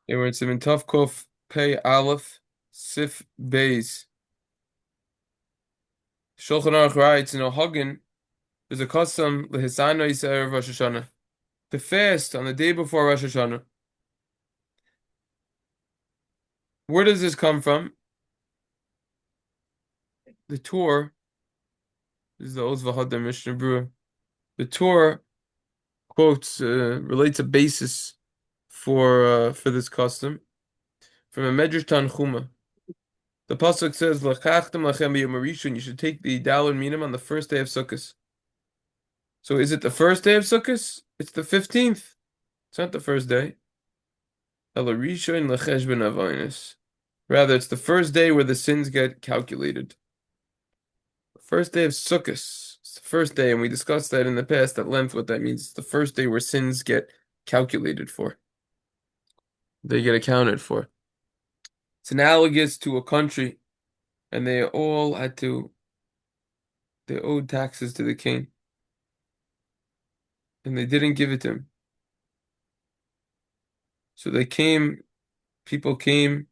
They were in Simon Tov Kuf Pei Aleph Sif Beis. Shulchan Aruch writes in Ohagin, there's a custom lehisano eriv Rosh Hashana to fast on the day before Rosh Hashana. Where does this come from? The Torah this is the Oz V'Hadar Mishnah Berurah. The Torah quotes relates a basis for this custom from a Medrash Tanchuma. The pasuk says, "L'chachtem lachem b'yom harishon." You should take the Daled Minim on the first day of Sukkot. So is it the first day of Sukkot? It's the 15th. It's not the first day. Rather, it's the first day where the sins get calculated. The first day of Sukkot. It's the first day, and we discussed that in the past at length, what that means. It's the first day where sins get calculated for. They get accounted for. It's analogous to a country, and they owed taxes to the king, and they didn't give it to him. So people came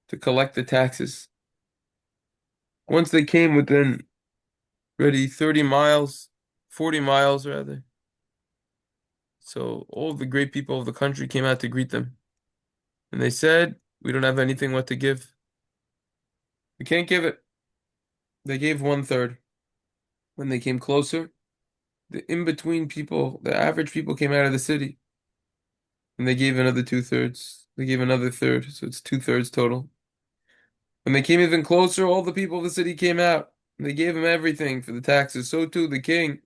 to collect the taxes. Once they came within 30 miles, 40 miles rather. So all of the great people of the country came out to greet them. And they said, we don't have anything what to give. We can't give it. They gave 1/3. When they came closer, the in-between people, the average people came out of the city. And they gave another 2/3. They gave another third, so it's 2/3 total. When they came even closer, all the people of the city came out. And they gave him everything for the taxes. So too the king.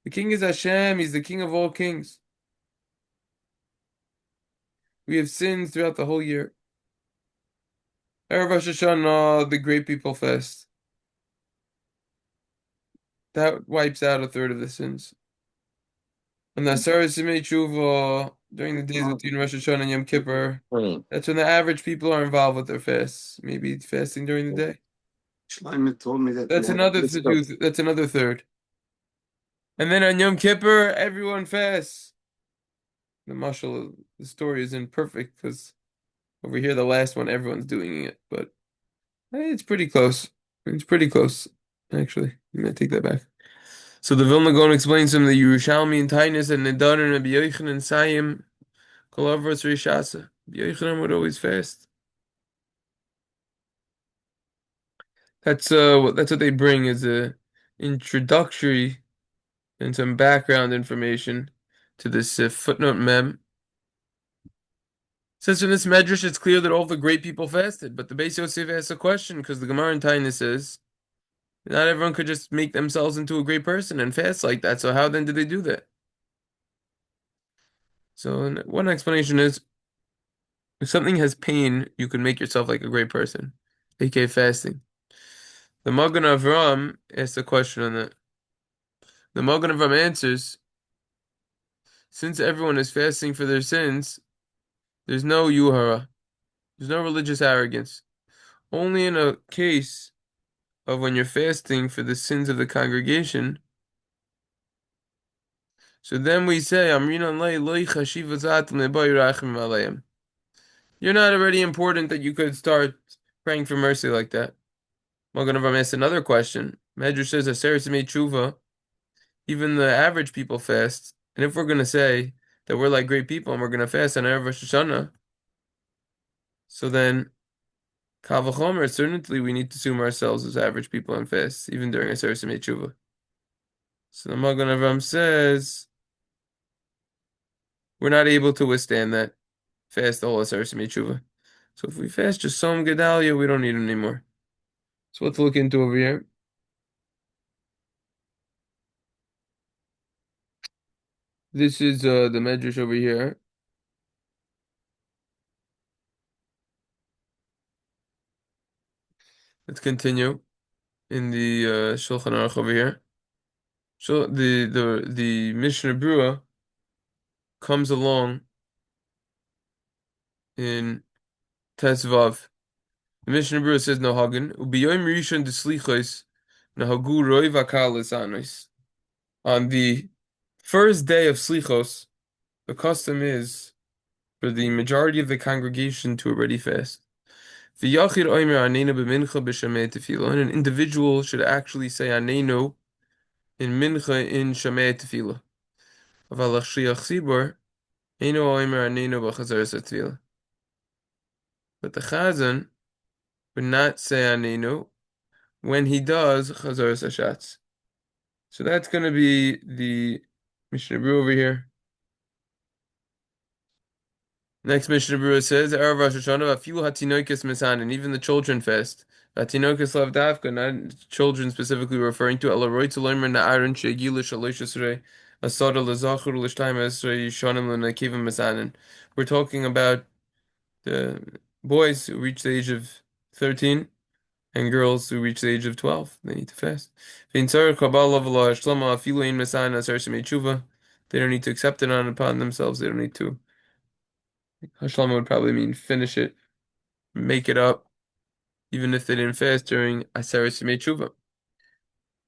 The king is Hashem. He's the king of all kings. We have sinned throughout the whole year. Erev Rosh Hashanah, the great people fast. That wipes out 1/3 of the sins. And the Aseres Yemei Tshuva, during the days between Rosh Hashanah and Yom Kippur, that's when the average people are involved with their fasts. Maybe fasting during the day. Shlomo told me that That's another third. And then on Yom Kippur, everyone fasts. The story isn't perfect because over here, the last one, everyone's doing it, but it's pretty close. It's pretty close, actually. I'm gonna take that back. So the Vilna Gaon explains to him the Yerushalmi and Tainus and Nidar and Rabbi Yochanan and Sayim, Kolavras Rishasa. Rabbi Yochanan would always fast. That's what they bring as a introductory and some background information to this footnote mem. Since from this medrash, it's clear that all the great people fasted, but the Beis Yosef asks a question because the Gemara in Tainus says not everyone could just make themselves into a great person and fast like that. So how then did they do that? So one explanation is if something has pain, you can make yourself like a great person, aka fasting. The Magen Avram asks a question on that. The Magen Avram answers, since everyone is fasting for their sins, there's no yuhara, there's no religious arrogance. Only in a case of when you're fasting for the sins of the congregation. So then we say, you're not already important that you could start praying for mercy like that. Magen Avram asks another question. Medrash says, Aseres Yemei Tshuva, even the average people fast. And if we're going to say that we're like great people and we're going to fast on Erev Rosh Hashanah, so then, Kal v'chomer, certainly we need to assume ourselves as average people and fast, even during Aseres Yemei Tshuva. So the Magen Avram says, we're not able to withstand that fast the whole Aseres Yemei Tshuva. So if we fast just some Gedalia, we don't need him anymore. So what to look into over here? This is the Medrash over here. Let's continue in the Shulchan Aruch over here. So the Mishnah Berurah comes along in Tesvav. The Mishnah Berurah says Nohagan ubiyoim rishon deslichos nahagu roi vakal lisanos. On the first day of Slichos, the custom is for the majority of the congregation to already fast. V'yachid oimer anenu b'mincha b'shamei tefillah. And an individual should actually say anenu in mincha in shamei tefillah. Aval shliach tzibur eino oimer anenu b'chazaras tefillah. But the chazan would not say anenu when he does chazaras hashatz. So that's going to be the Mishnah Berurah over here. Next Mishnah Berurah says, "Erev Rosh Hashana, afilu hatinoikis misan," and even the children fast. Hatinoikis lav dafka, not children specifically referring to elaroy to learn na'aron shegilu shalosh esrei asada lezachur l'shtayim esrei yishanim l'nekivim misanin. We're talking about the boys who reach the age of 13 and girls who reach the age of 12. They need to fast. They don't need to accept it on upon themselves. They don't need to. Hashlama would probably mean finish it, make it up, even if they didn't fast during Aseres Yemei Tshuva.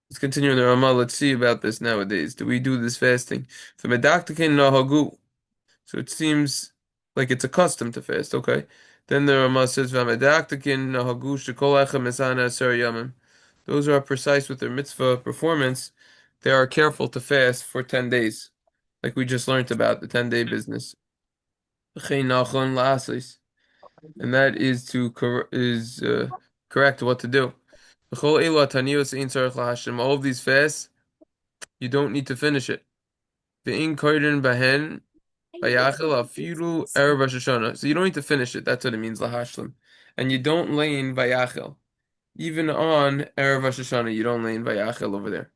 Let's continue in the Ramah. Let's see about this nowadays. Do we do this fasting? For medaktakin nahagu. So it seems like it's a custom to fast, okay? Then the Ramah says, "V'medaktakin nahagu shekol echa mesana aser yamim." Those who are precise with their mitzvah performance, they are careful to fast for 10 days, like we just learned about, the 10-day business. And that is correct what to do. All of these fasts, you don't need to finish it. So you don't need to finish it. That's what it means, lahashlim. And you don't lay in vayachel. Even on Erev Rosh Hashana, you don't lay in vayachel over there.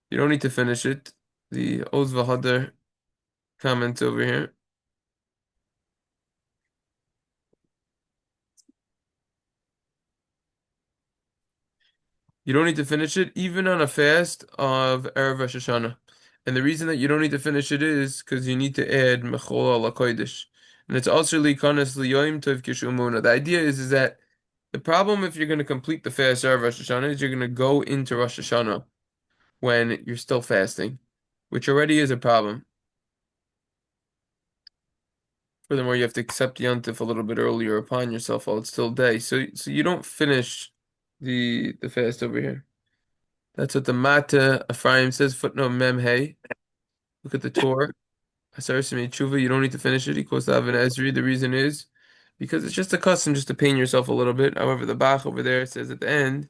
You don't need to finish it. The Oz V'Hadar comments over here. You don't need to finish it even on a fast of Erev Rosh Hashana. And the reason that you don't need to finish it is because you need to add Mechol ala Kodesh. And it's also Likanas Liyoim Tov Kishumuna. The idea is that the problem if you're going to complete the fast Erev Rosh Hashana is you're going to go into Rosh Hashana when you're still fasting, which already is a problem. Furthermore, you have to accept Yontif a little bit earlier upon yourself while it's still day. So you don't finish the fast over here. That's what the Mata Ephraim says, footnote Mem Hey. Look at the Torah. Asaris Tshuva, you don't need to finish it. He quotes Avin Ezri. The reason is because it's just a custom just to pain yourself a little bit. However, the Bach over there says at the end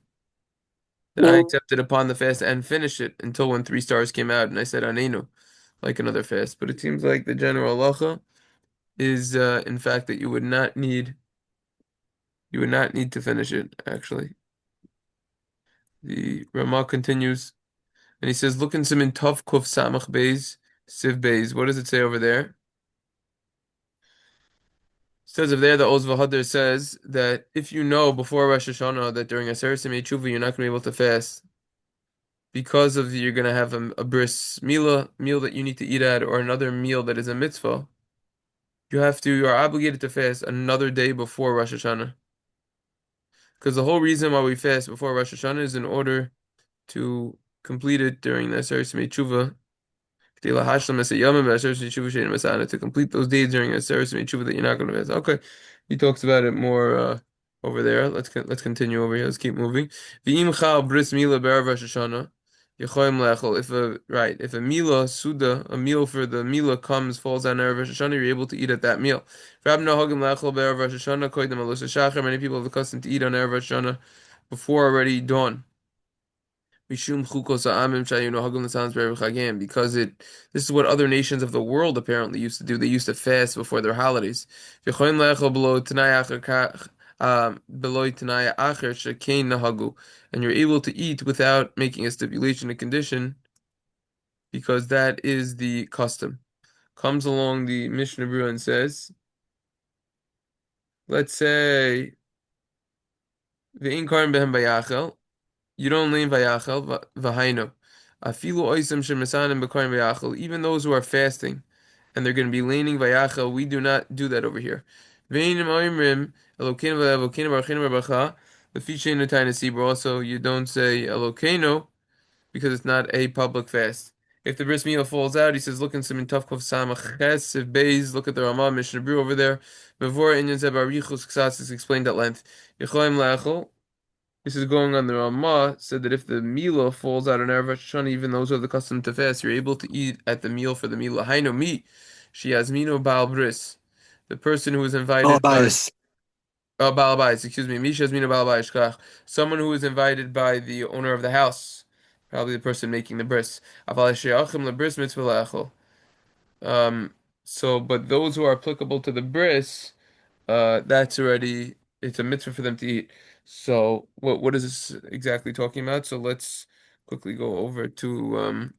that I accepted upon the fast and finish it until when 3 stars came out and I said Anenu, like another fast. But it seems like the general halacha is in fact that you would not need to finish it, actually. The Ramah continues. And he says, look in Simin Tov Kuf Samach Beis, Siv Beis. What does it say over there? It says over there, the Oz V'Hadar says that if you know before Rosh Hashanah that during Aseres Yemei Tshuva you're not going to be able to fast because of you're going to have a bris milah, meal that you need to eat at, or another meal that is a mitzvah, you are obligated to fast another day before Rosh Hashanah. Because the whole reason why we fast before Rosh Hashanah is in order to complete it during the Aseres Yemei Tshuva. To complete those days during a Aseres Yemei Tshuva that you're not going to fast. Okay, he talks about it more over there. Let's continue over here. Let's keep moving. V'im bris mila b'erev Rosh Hashanah yechoyim lechol. If a mila suda, a meal for the mila falls on erev Rosh Hashanah, you're able to eat at that meal. Many people have the custom to eat on erev Rosh Hashanah before already dawn. Mishum chukos ha'amim shayinu hagam l'sanas b'erev chagim, because this is what other nations of the world apparently used to do. They used to fast before their holidays. V'choin le'echol below tanaya acher shekein nahagu, and you're able to eat without making a stipulation, a condition, because that is the custom. Comes along the Mishnah Berurah and says, let's say ve'in karim behem bayachel. You don't lean vayachel v'hainu. Afilu oisem shemisanim b'karim vayachel. Even those who are fasting and they're going to be leaning vayachel, we do not do that over here. Veinim oimrim elokeinu v'elokeinu barachinu barbacha. The fishein netayin sibur. Also, you don't say elokeinu because it's not a public fast. If the bris milah falls out, he says, look in Simin Tavkov Samach Ches. If Beis, look at the Ramah Mishnah Brew over there. Before Inyan Zeb Arichus Ksas is explained at length. Yechoim Lachel. This is going on the Ramah, said that if the milah falls out on Erev Rosh Hashanah, even those who have the custom to fast, you're able to eat at the meal for the milah. Haino mi, she has mino bal bris. The person who is All invited by bias. balabais, excuse me, Misha has mino balabais, shkach. Someone who is invited by the owner of the house, probably the person making the bris. Aval she'achim lebris mitzvah le'achol. Um, but those who are applicable to the bris, that's already it's a mitzvah for them to eat. So what is this exactly talking about? So let's quickly go over to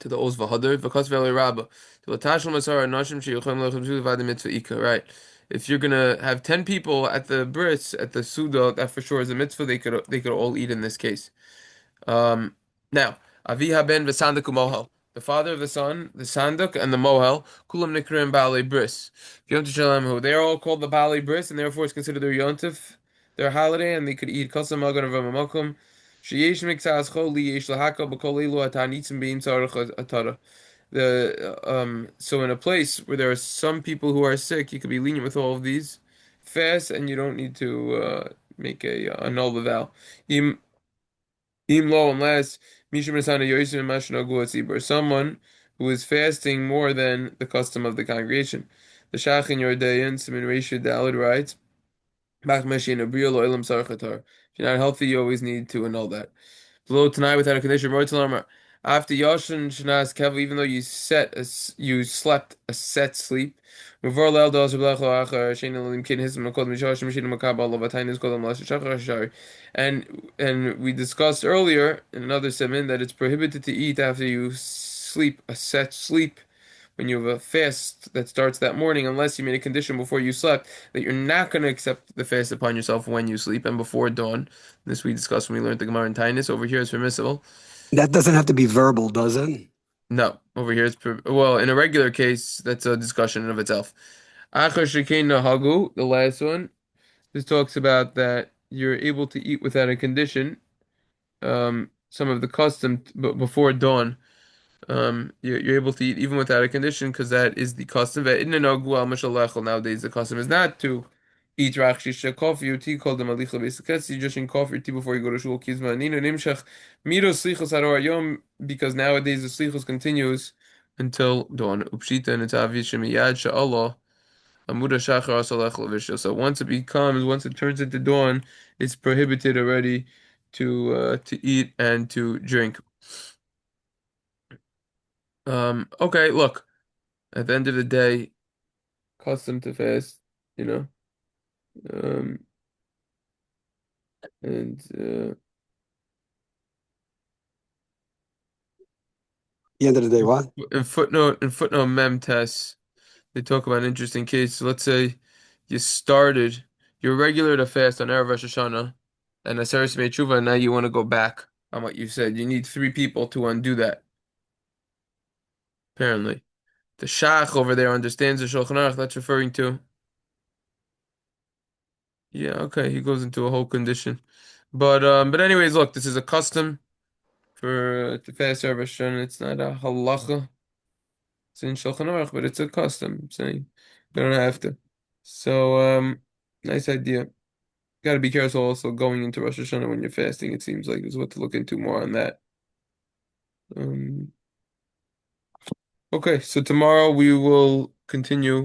the Oz V'Hadar V'Kas V'Elei Rabba to Latashel Masara Nashim Sheyuchem Lechem Shuv V'Adim Mitzvah Ika. Right. If you're gonna have 10 people at the bris at the Suda, that for sure is a mitzvah. They could all eat in this case. Um, Now, Aviha ben v'sandak u'mohel. The father of the son, the sandak, and the mohel, kulam nikrim baalei bris. Yom Shalem, they are all called the baalei bris, and therefore it's considered their yontif, their holiday, and they could eat kasam magan of amakom. Sheyesh mikzas chol li yesh lahaka b'kol elu atanitzim beim tzarech atara. So in a place where there are some people who are sick, you could be lenient with all of these fast, and you don't need to make a annul the vow. Im lo, unless Mishum Rasana Yosim Mashnagu Atzibur, someone who is fasting more than the custom of the congregation. The Shachin Yordayan, Simin Resha Dalid writes, Bach Meshin Abriel Oilam Sarchatar. If you're not healthy, you always need to annul that. Below tonight without a condition, after Yoshin Shanas Kev, even though you slept a set sleep, Mavor Lel Dos Belecho Achar, Shane Elim Kin Hism Makod Mishosh Machine Makaba Lavatain is called Malash Shachar Shari. And we discussed earlier in another semin that it's prohibited to eat after you sleep a set sleep when you have a fast that starts that morning, unless you made a condition before you slept that you're not going to accept the fast upon yourself when you sleep and before dawn. This we discussed when we learned the Gemara in Tainus. Over here it's permissible. That doesn't have to be verbal, does it? No, over here well, in a regular case, that's a discussion in of itself. Achar shekain nahagu, the last one. This talks about that you're able to eat without a condition. Some of the custom before dawn. You're able to eat even without a condition because that is the custom. Nowadays, the custom is not to eat rachshisha coffee or tea called the malicha besiketz. You just drink coffee or tea before you go to shul. Kizma nino nimshach miros slichos haror yom, because nowadays the slichos continues until dawn. Upshita and it's obvious shemiyad sha'Allah amuda shachar asalech levisha. So once it turns into dawn, it's prohibited already to eat and to drink. Okay, look. At the end of the day, custom to fast, you know. Um, and The end of the day, what? in footnote mem tests, they talk about an interesting case. So let's say you started, you're regular to fast on Erev Rosh Hashana, and Aseres made tshuva, and now you want to go back on what you said. You need 3 people to undo that. Apparently, the Shach over there understands the Shulchan Aruch that's referring to. Yeah, okay, he goes into a whole condition, but anyways, look, this is a custom for to fast Erev Rosh Hashanah. It's not a halacha. It's in Shulchan Aruch, but it's a custom. I'm saying you don't have to. So, nice idea. Got to be careful also going into Rosh Hashanah when you're fasting. It seems like there's what to look into more on that. Um, okay, so tomorrow we will continue.